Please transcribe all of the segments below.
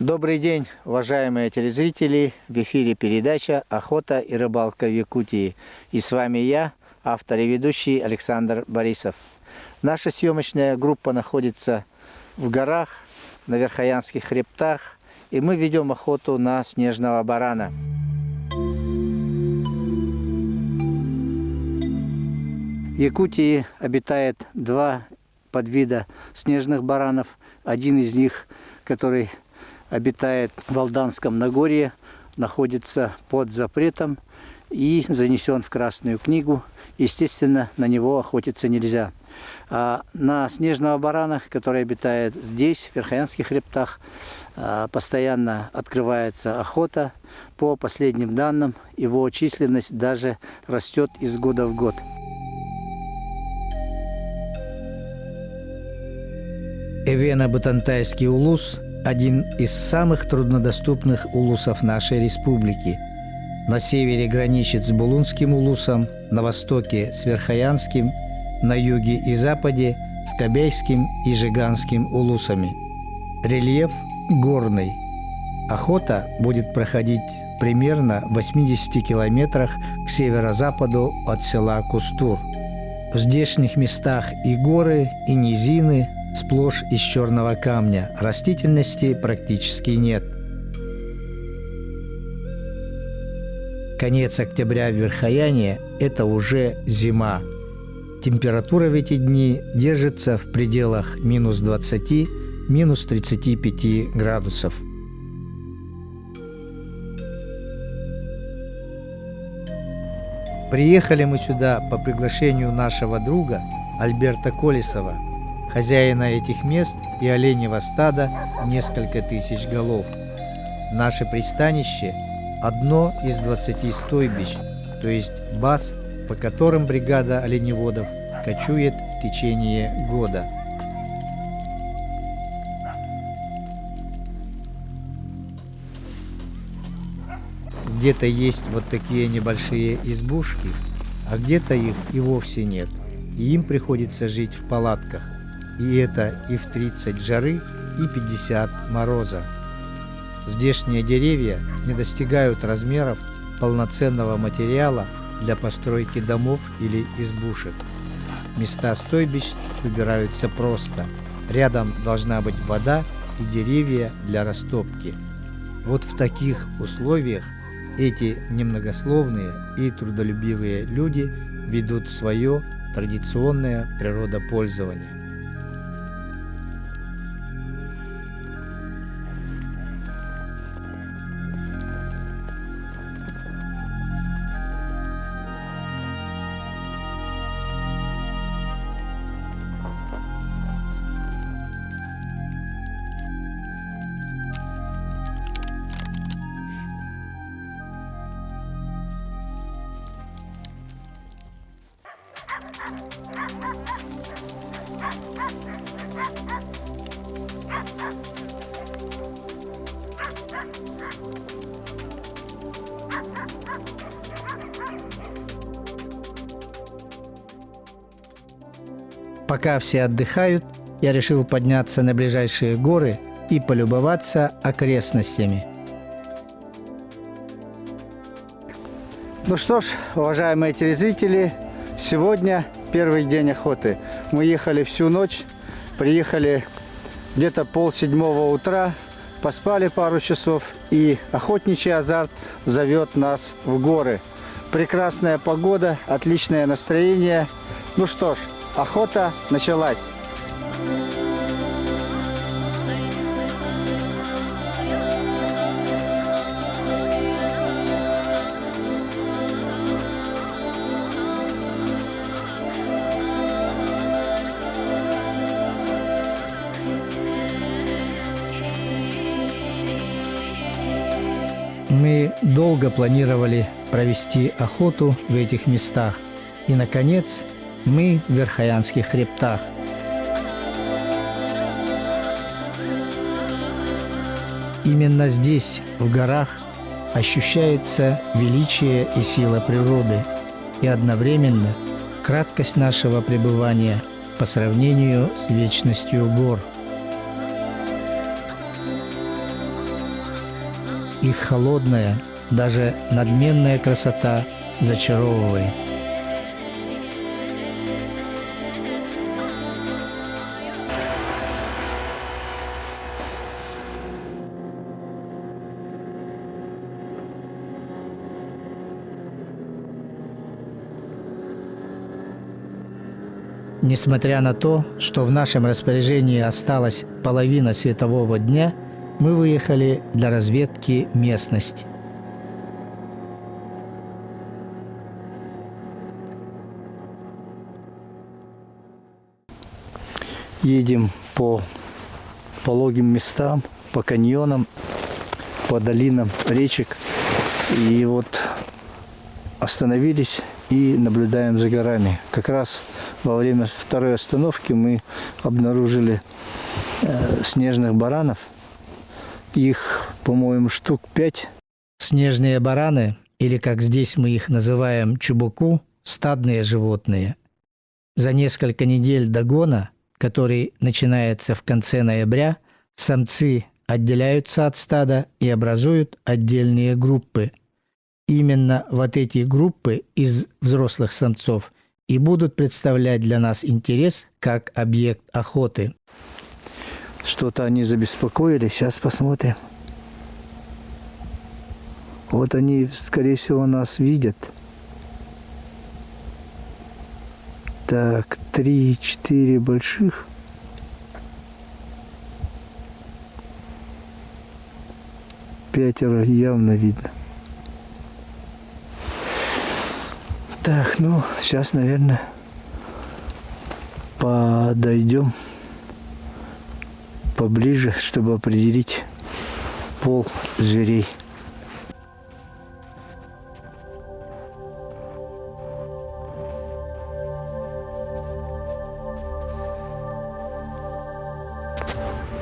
Добрый день, уважаемые телезрители! В эфире передача «Охота и рыбалка в Якутии». И с вами я, автор и ведущий Александр Борисов. Наша съемочная группа находится в горах, на Верхоянских хребтах, и мы ведем охоту на снежного барана. В Якутии обитает два подвида снежных баранов. Один из них, который обитает в Алданском Нагорье, находится под запретом и занесен в Красную книгу. Естественно, на него охотиться нельзя. А на снежного барана, который обитает здесь, в Верхоянских хребтах, постоянно открывается охота. По последним данным, его численность даже растет из года в год. Эвено-Бутантайский улус – один из самых труднодоступных улусов нашей республики. На севере граничит с Булунским улусом, на востоке с Верхоянским, на юге и западе с Кобяйским и Жиганским улусами. Рельеф горный. Охота будет проходить примерно в 80 километрах к северо-западу от села Кустур. В здешних местах и горы, и низины, сплошь из черного камня, растительности практически нет. Конец октября в Верхояне – это уже зима. Температура в эти дни держится в пределах минус 20, минус 35 градусов. Приехали мы сюда по приглашению нашего друга Альберта Колесова, хозяина этих мест и оленьего стада несколько тысяч голов. Наше пристанище – одно из 20 стойбищ, то есть баз, по которым бригада оленеводов кочует в течение года. Где-то есть вот такие небольшие избушки, а где-то их и вовсе нет, и им приходится жить в палатках. И это и в 30 жары, и 50 мороза. Здешние деревья не достигают размеров полноценного материала для постройки домов или избушек. Места стойбищ выбираются просто. Рядом должна быть вода и деревья для растопки. Вот в таких условиях эти немногословные и трудолюбивые люди ведут свое традиционное природопользование. Пока все отдыхают, я решил подняться на ближайшие горы и полюбоваться окрестностями. Ну что ж, уважаемые телезрители, сегодня первый день охоты. Мы ехали всю ночь, приехали где-то 6:30 утра, поспали пару часов, и охотничий азарт зовет нас в горы. Прекрасная погода, отличное настроение. Ну что ж, охота началась. Мы долго планировали провести охоту в этих местах. И, наконец, мы в Верхоянских хребтах. Именно здесь, в горах, ощущается величие и сила природы и одновременно краткость нашего пребывания по сравнению с вечностью гор. Их холодная, даже надменная красота зачаровывает. Несмотря на то, что в нашем распоряжении осталась половина светового дня, мы выехали для разведки местности. Едем по пологим местам, по каньонам, по долинам речек. И вот остановились и наблюдаем за горами. Как раз во время второй остановки мы обнаружили снежных баранов. Их, по-моему, штук 5. Снежные бараны, или как здесь мы их называем чубуку, стадные животные. За несколько недель до гона, который начинается в конце ноября, самцы отделяются от стада и образуют отдельные группы. Именно вот эти группы из взрослых самцов и будут представлять для нас интерес как объект охоты. Что-то они забеспокоились, сейчас посмотрим. Вот они, скорее всего, нас видят. Так, 3-4 больших. Пятеро явно видно. Так, ну, сейчас, наверное, подойдем поближе, чтобы определить пол зверей.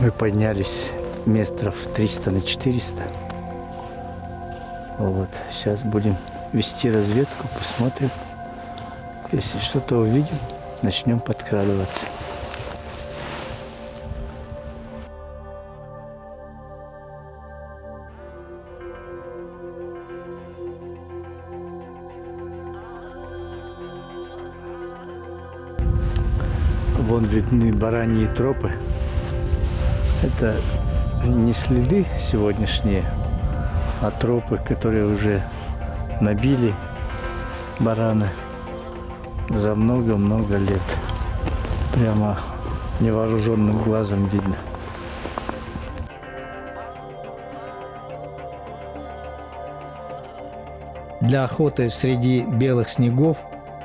Мы поднялись метров 300 на 400. Вот, сейчас будем вести разведку, посмотрим. Если что-то увидим, начнем подкрадываться. Вон видны бараньи тропы. Это не следы сегодняшние, а тропы, которые уже набили бараны за много-много лет. Прямо невооруженным глазом видно. Для охоты среди белых снегов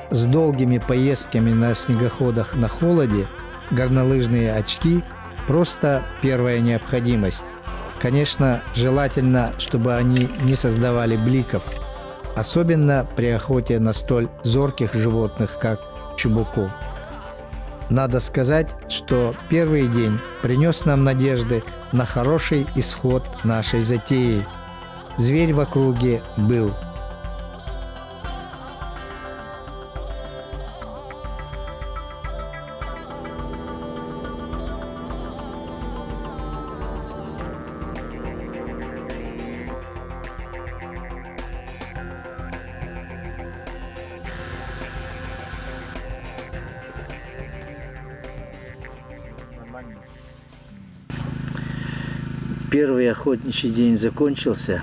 с долгими поездками на снегоходах на холоде горнолыжные очки – просто первая необходимость. Конечно, желательно, чтобы они не создавали бликов, особенно при охоте на столь зорких животных, как чубуку. Надо сказать, что первый день принес нам надежды на хороший исход нашей затеи. Зверь в округе был. Первый охотничий день закончился.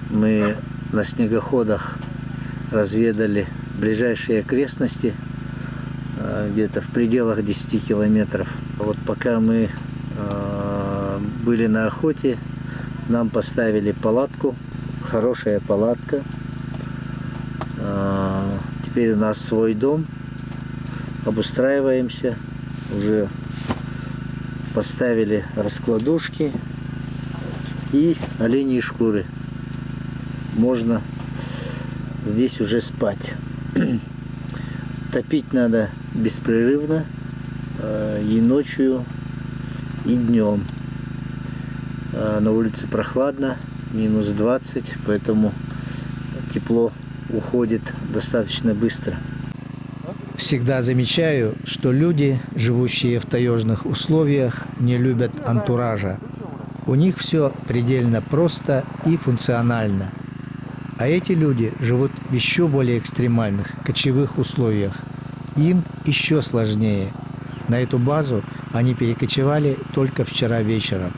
Мы на снегоходах разведали ближайшие окрестности, где-то в пределах 10 километров. Вот пока мы были на охоте, нам поставили палатку, хорошая палатка. Теперь у нас свой дом, обустраиваемся, уже поставили раскладушки и оленьи шкуры. Можно здесь уже спать. Топить надо беспрерывно, и ночью, и днем. На улице прохладно, минус 20, поэтому тепло уходит достаточно быстро. Всегда замечаю, что люди, живущие в таежных условиях, не любят антуража. У них все предельно просто и функционально. А эти люди живут в еще более экстремальных, кочевых условиях. Им еще сложнее. На эту базу они перекочевали только вчера вечером.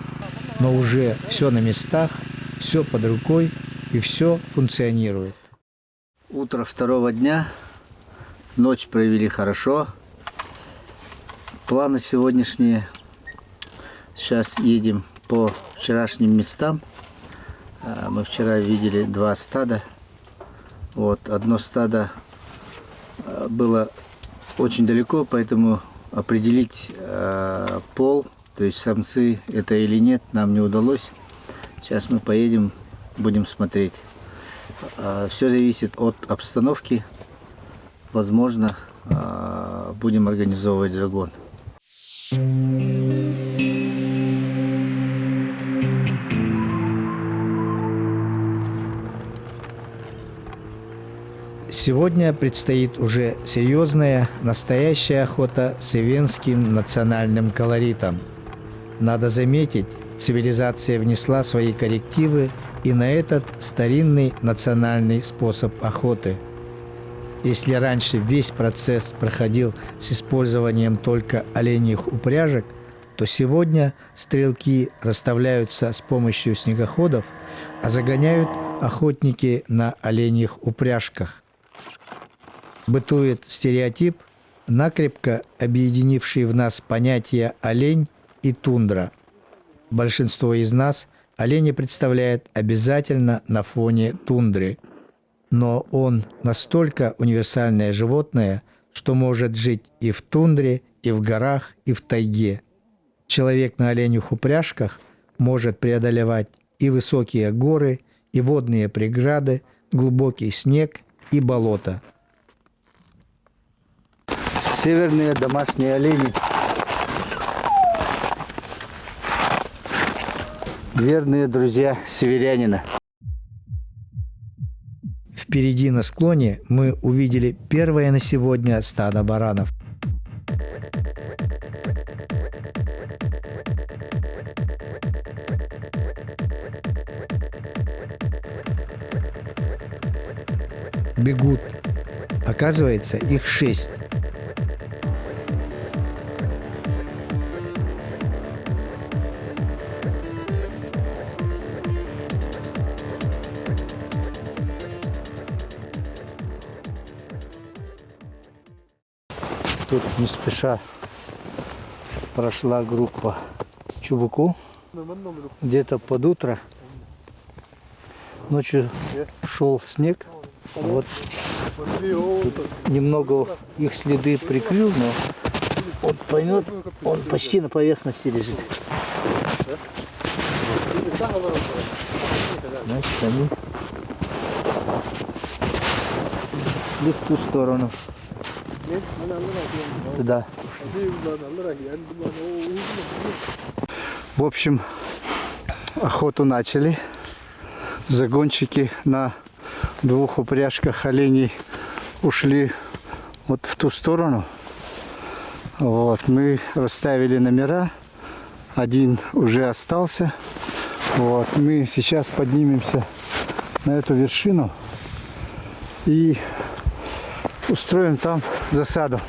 Но уже все на местах, все под рукой и все функционирует. Утро второго дня. Ночь провели хорошо. Планы сегодняшние. Сейчас едем по вчерашним местам. Мы вчера видели 2 стада. Вот, одно стадо было очень далеко, поэтому определить пол, то есть самцы это или нет, нам не удалось. Сейчас мы поедем, будем смотреть. Все зависит от обстановки. Возможно, будем организовывать загон. Сегодня предстоит уже серьезная, настоящая охота с ивенским национальным колоритом. Надо заметить, цивилизация внесла свои коррективы и на этот старинный национальный способ охоты. Если раньше весь процесс проходил с использованием только оленьих упряжек, то сегодня стрелки расставляются с помощью снегоходов, а загоняют охотники на оленьих упряжках. Бытует стереотип, накрепко объединивший в нас понятия олень и тундра. Большинство из нас оленя представляет обязательно на фоне тундры. Но он настолько универсальное животное, что может жить и в тундре, и в горах, и в тайге. Человек на оленях упряжках может преодолевать и высокие горы, и водные преграды, глубокий снег и болото. Северные домашние олени. Верные друзья северянина. Впереди на склоне мы увидели первое на сегодня стадо баранов. Бегут. Оказывается, их 6. Тут не спеша прошла группа Чубуку. Где-то под утро. Ночью шел снег. Вот тут немного их следы прикрыл, но он поймет, он почти на поверхности лежит. Значит, они шли в ту сторону. Туда. В общем, охоту начали. Загонщики на 2 упряжках оленей ушли вот в ту сторону. Вот, мы расставили номера. Один уже остался. Вот, мы сейчас поднимемся на эту вершину и устроим там засаду.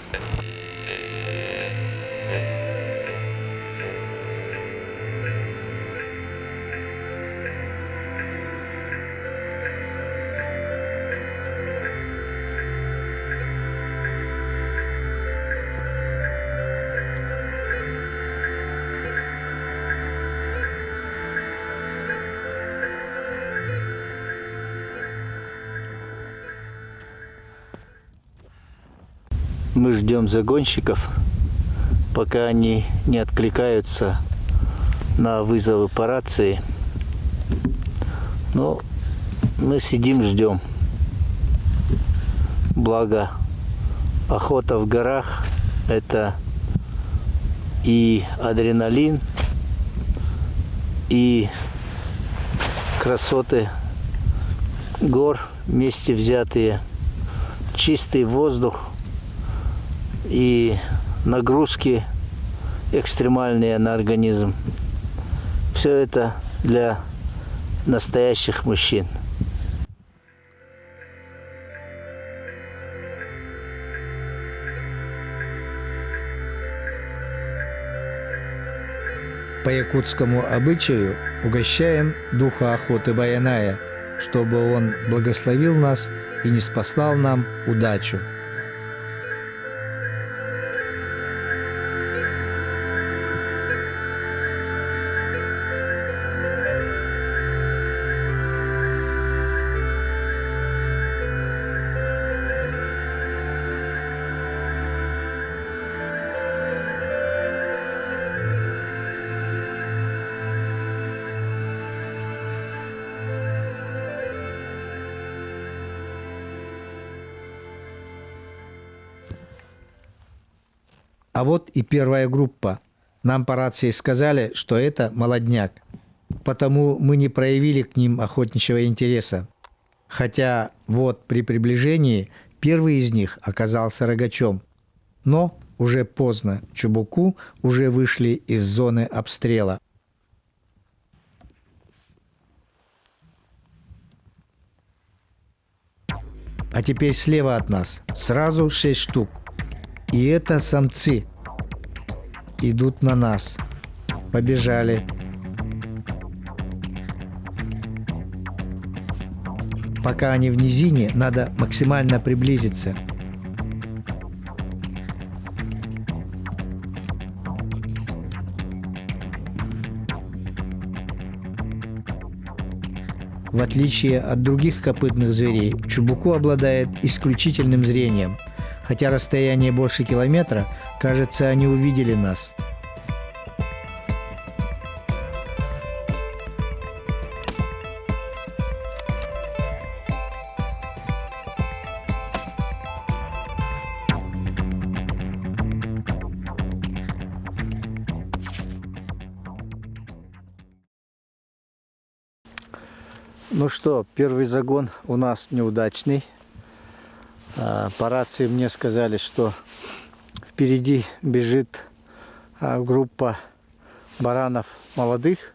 Мы ждем загонщиков, пока они не откликаются на вызовы по рации. Но мы сидим, ждем. Благо, охота в горах – это и адреналин, и красоты гор вместе взятые, чистый воздух и нагрузки экстремальные на организм. Все это для настоящих мужчин. По якутскому обычаю угощаем духа охоты Баяная, чтобы он благословил нас и ниспослал нам удачу. А вот и первая группа. Нам по рации сказали, что это молодняк. Потому мы не проявили к ним охотничьего интереса. Хотя вот при приближении первый из них оказался рогачом. Но уже поздно. Чубуку уже вышли из зоны обстрела. А теперь слева от нас сразу 6 штук. И это самцы. Идут на нас. Побежали. Пока они в низине, надо максимально приблизиться. В отличие от других копытных зверей, чубуку обладает исключительным зрением. Хотя расстояние больше километра, кажется, они увидели нас. Ну что, первый загон у нас неудачный. По рации мне сказали, что впереди бежит группа баранов молодых.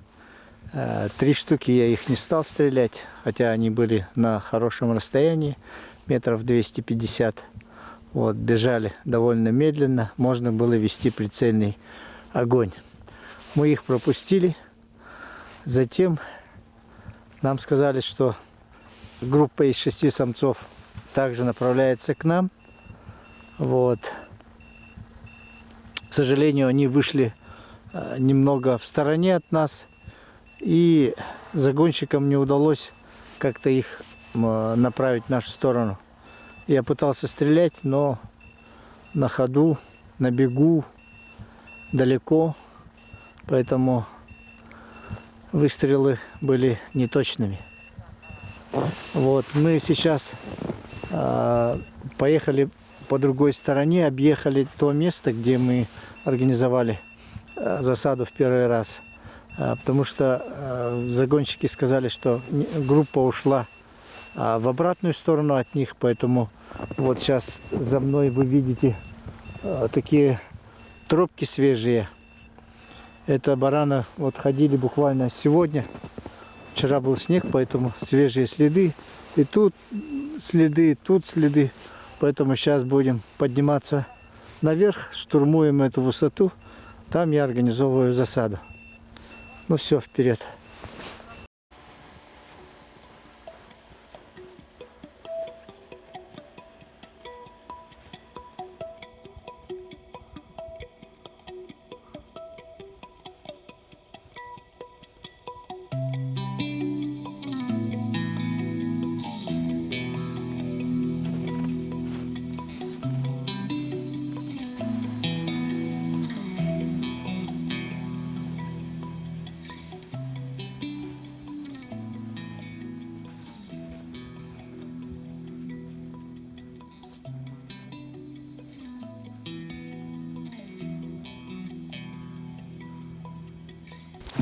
3 штуки, я их не стал стрелять, хотя они были на хорошем расстоянии, метров 250. Вот, бежали довольно медленно, можно было вести прицельный огонь. Мы их пропустили. Затем нам сказали, что группа из 6 самцов также направляется к нам. Вот. К сожалению, они вышли немного в стороне от нас, и загонщикам не удалось как-то их направить в нашу сторону. Я пытался стрелять, но на ходу, на бегу, далеко, поэтому выстрелы были неточными. Вот, мы сейчас поехали по другой стороне, объехали то место, где мы организовали засаду в первый раз. Потому что загонщики сказали, что группа ушла в обратную сторону от них, поэтому вот сейчас за мной вы видите такие тропки свежие. Это бараны вот ходили буквально сегодня. Вчера был снег, поэтому свежие следы. И тут следы, тут следы. Поэтому сейчас будем подниматься наверх, штурмуем эту высоту. Там я организовываю засаду. Ну все, вперед.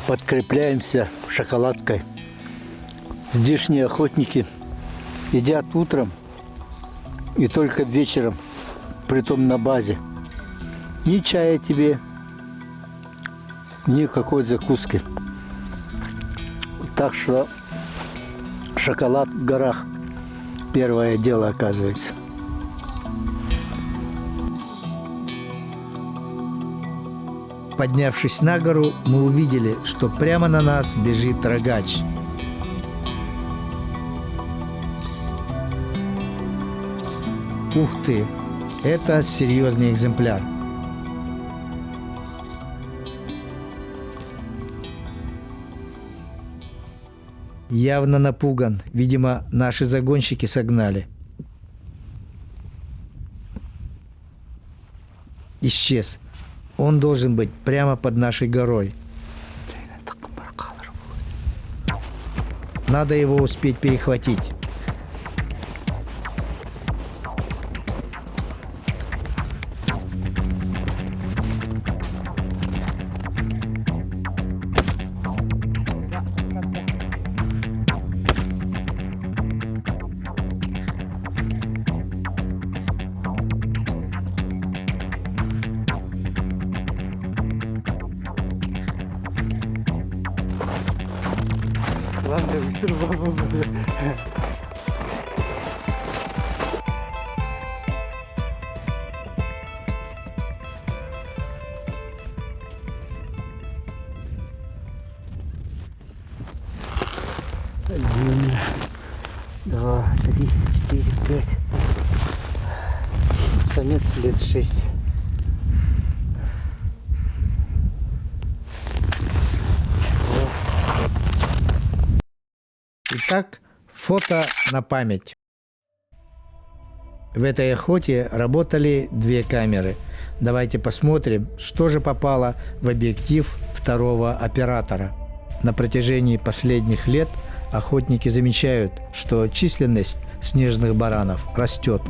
подкрепляемся шоколадкой. Здешние охотники едят утром и только вечером, притом на базе. Ни чая тебе, ни какой закуски. Так что шоколад в горах – первое дело, оказывается. Поднявшись на гору, мы увидели, что прямо на нас бежит рогач. Ух ты! Это серьезный экземпляр. Явно напуган. Видимо, наши загонщики согнали. Исчез. Он должен быть прямо под нашей горой. Надо его успеть перехватить. Ладно, быстро. Один, 2, 3, 4, 5. Самец лет 6. Итак, фото на память. В этой охоте работали две камеры. Давайте посмотрим, что же попало в объектив второго оператора. На протяжении последних лет охотники замечают, что численность снежных баранов растет.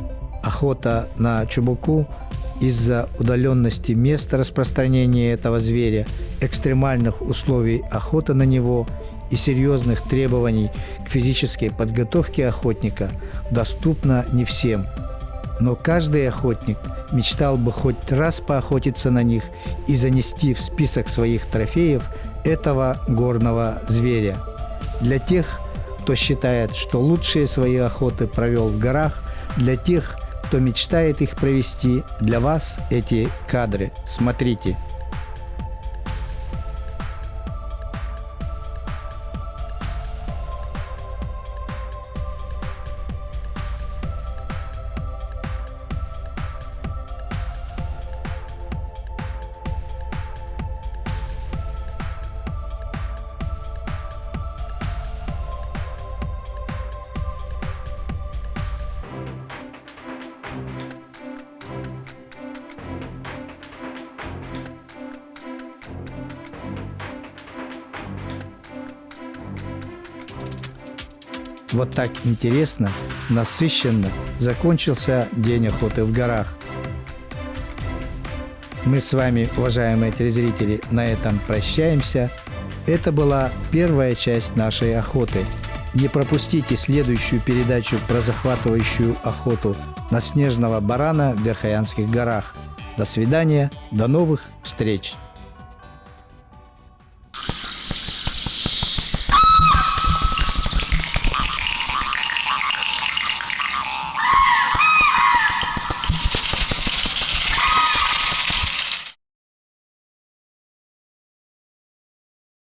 Охота на чубуку из-за удаленности места распространения этого зверя, экстремальных условий охоты на него и серьезных требований к физической подготовке охотника доступна не всем. Но каждый охотник мечтал бы хоть раз поохотиться на них и занести в список своих трофеев этого горного зверя. Для тех, кто считает, что лучшие свои охоты провел в горах, для тех, кто мечтает их провести, для вас эти кадры. Смотрите. Вот так интересно, насыщенно закончился день охоты в горах. Мы с вами, уважаемые телезрители, на этом прощаемся. Это была первая часть нашей охоты. Не пропустите следующую передачу про захватывающую охоту на снежного барана в Верхоянских горах. До свидания, до новых встреч!